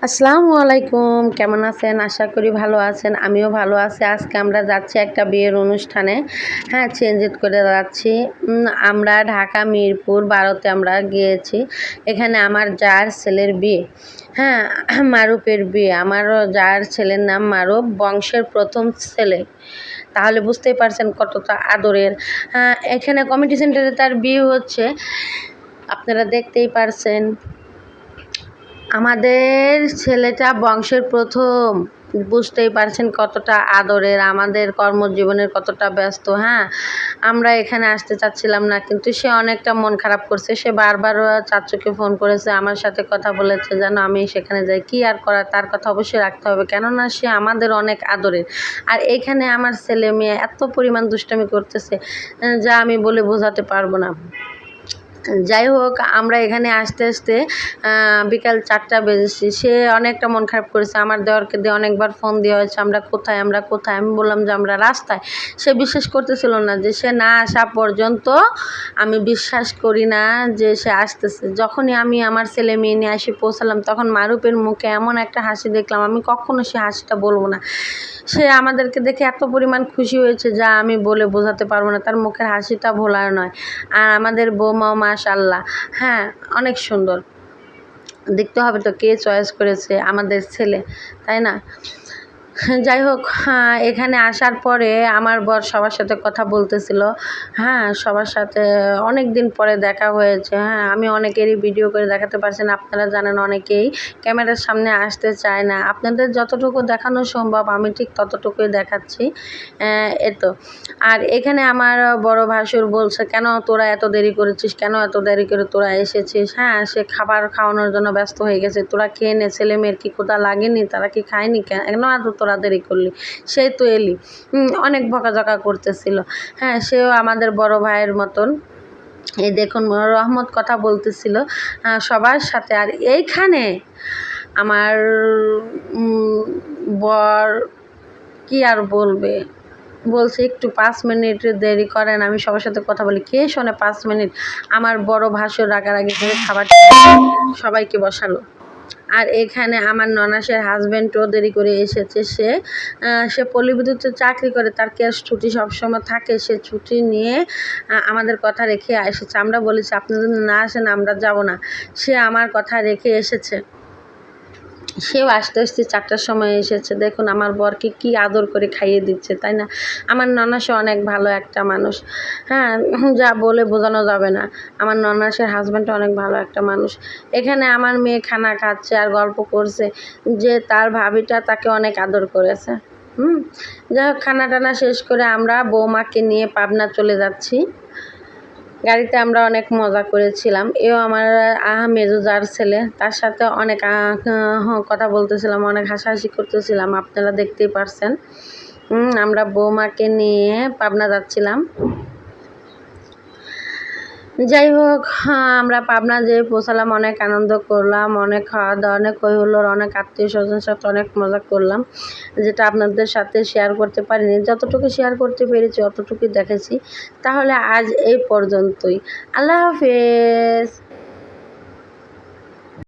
আসসালামু আলাইকুম, কেমন আছেন? আশা করি ভালো আছেন। আমিও ভালো আছি। আজকে আমরা যাচ্ছি একটা বিয়ের অনুষ্ঠানে। হ্যাঁ, চেঞ্জিত করে যাচ্ছি। আমরা ঢাকা মিরপুর 12-তে আমরা গিয়েছি। এখানে আমার জার ছেলের বিয়ে। হ্যাঁ, মারুফের বিয়ে। আমারও জার ছেলের নাম মারুফ, বংশের প্রথম ছেলে। তাহলে বুঝতেই পারছেন কতটা আদরের। হ্যাঁ, এখানে কমিটি সেন্টারে তার বিয়ে হচ্ছে। আপনারা দেখতেই পারছেন। আমাদের ছেলেটা বংশের প্রথম, বুঝতেই পারছেন কতটা আদরের, আমাদের কর্মজীবনের কতটা ব্যস্ত। হ্যাঁ, আমরা এখানে আসতে চাচ্ছিলাম না, কিন্তু সে অনেকটা মন খারাপ করছে। সে বারবার চাচুকে ফোন করেছে, আমার সাথে কথা বলেছে যেন আমি সেখানে যাই। কি আর করার, তার কথা অবশ্যই রাখতে হবে, কেননা সে আমাদের অনেক আদরের। আর এইখানে আমার ছেলে মেয়ে এত পরিমাণ দুষ্টামি করতেছে যা আমি বলে বোঝাতে পারবো না। যাই হোক, আমরা এখানে আসতে আসতে বিকাল 4টা বেজেছে। সে অনেকটা মন খারাপ করেছে। আমার দেওরকে দিয়ে অনেকবার ফোন দেওয়া হয়েছে, আমরা কোথায়, আমরা কোথায়। আমি বললাম যে আমরা রাস্তায়। সে বিশ্বাস করতেছিল না, যে সে না আসা পর্যন্ত আমি বিশ্বাস করি না যে সে আসতেছে। যখনই আমি আমার ছেলে মেয়ে নিয়ে এসে পৌঁছালাম, তখন মারুফের মুখে এমন একটা হাসি দেখলাম, আমি কখনো সে হাসিটা বলবো না। সে আমাদেরকে দেখে এত পরিমাণ খুশি হয়েছে যা আমি বলে বোঝাতে পারবো না। তার মুখের হাসিটা ভোলার নয়। আর আমাদের বৌমাও মাশাআল্লাহ, হ্যাঁ, অনেক সুন্দর। দেখতে হবে তো কে চয়েস করেছে, আমাদের ছেলে, তাই না? যাই হোক, এখানে আসার পরে আমার বর সবার সাথে কথা বলতেছিল। হ্যাঁ, সবার সাথে অনেক দিন পরে দেখা হয়েছে। হ্যাঁ, আমি অনেকেরই ভিডিও করে দেখাতে পারছি না। আপনারা জানেন অনেকেই ক্যামেরার সামনে আসতে চায় না। আপনাদের যতটুকু দেখানো সম্ভব আমি ঠিক ততটুকুই দেখাচ্ছি। এতো। আর এখানে আমার বড় ভাসুর বলছে, কেন তোরা এত দেরি করেছিস, কেন এত দেরি করে তোরা এসেছিস? হ্যাঁ, সে খাবার খাওয়ানোর জন্য ব্যস্ত হয়ে গেছে। তোরা খেয়ে নে, ছেলে মেয়ের কি ক্ষুধা লাগেনি? তারা কি খায়নি? কেন এত তোরা দেরি করলি? সেই তো এলি। অনেক বকাঝকা করতেছিল। হ্যাঁ, সেও আমাদের বড় ভাইয়ের মতন। এই দেখুন রহমত কথা বলতেছিল সবার সাথে। আর এইখানে আমার বর কি আর বলবে, বলছে একটু 5 মিনিট দেরি করেন, আমি সবার সাথে কথা বলি। কে শোনে 5 মিনিট? আমার বড় ভাসুর রাগারাগি করে খাবার সবাইকে বসালো। আর এখানে আমার ননাসের হাজব্যান্ডও দেরি করে এসেছে। সে পল্লীবিদ্যুতে চাকরি করে, তার ক্যাশ ছুটি সবসময় থাকে। সে ছুটি নিয়ে আমাদের কথা রেখে এসেছে। আমরা বলেছি আপনি যদি না আসেন আমরা যাব না। সে আমার কথা রেখে এসেছে। সেও আসতে আসতে 4টার সময় এসেছে। দেখুন আমার বরকে কি আদর করে খাইয়ে দিচ্ছে, তাই না? আমার ননাসও অনেক ভালো একটা মানুষ। হ্যাঁ, যা বলে বোঝানো যাবে না। আমার ননাসের হাজব্যান্ডও অনেক ভালো একটা মানুষ। এখানে আমার মেয়ে খানা খাচ্ছে আর গল্প করছে যে তার ভাবিটা তাকে অনেক আদর করেছে। যাই হোক, খানা টানা শেষ করে আমরা বৌমাকে নিয়ে পাবনা চলে যাচ্ছি। গাড়িতে আমরা অনেক মজা করেছিলাম। এও আমার মেজো জার ছেলে, তার সাথে অনেক কথা বলতেছিলাম, অনেক হাসাহাসি করতেছিলাম, আপনারা দেখতেই পারছেন। আমরা বৌমাকে নিয়ে পাবনা যাচ্ছিলাম। যাই হোক, আমরা পাবনা যেয়ে পৌঁছালাম, অনেক আনন্দ করলাম, অনেক খাওয়া দাওয়া, অনেক হই হুল্লোড়, অনেক আত্মীয় স্বজনের সাথে অনেক মজা করলাম, যেটা আপনাদের সাথে শেয়ার করতে পারিনি। যতটুকু শেয়ার করতে পেরেছি অতটুকুই দেখেছি। তাহলে আজ এই পর্যন্তই। আল্লাহ হাফেজ।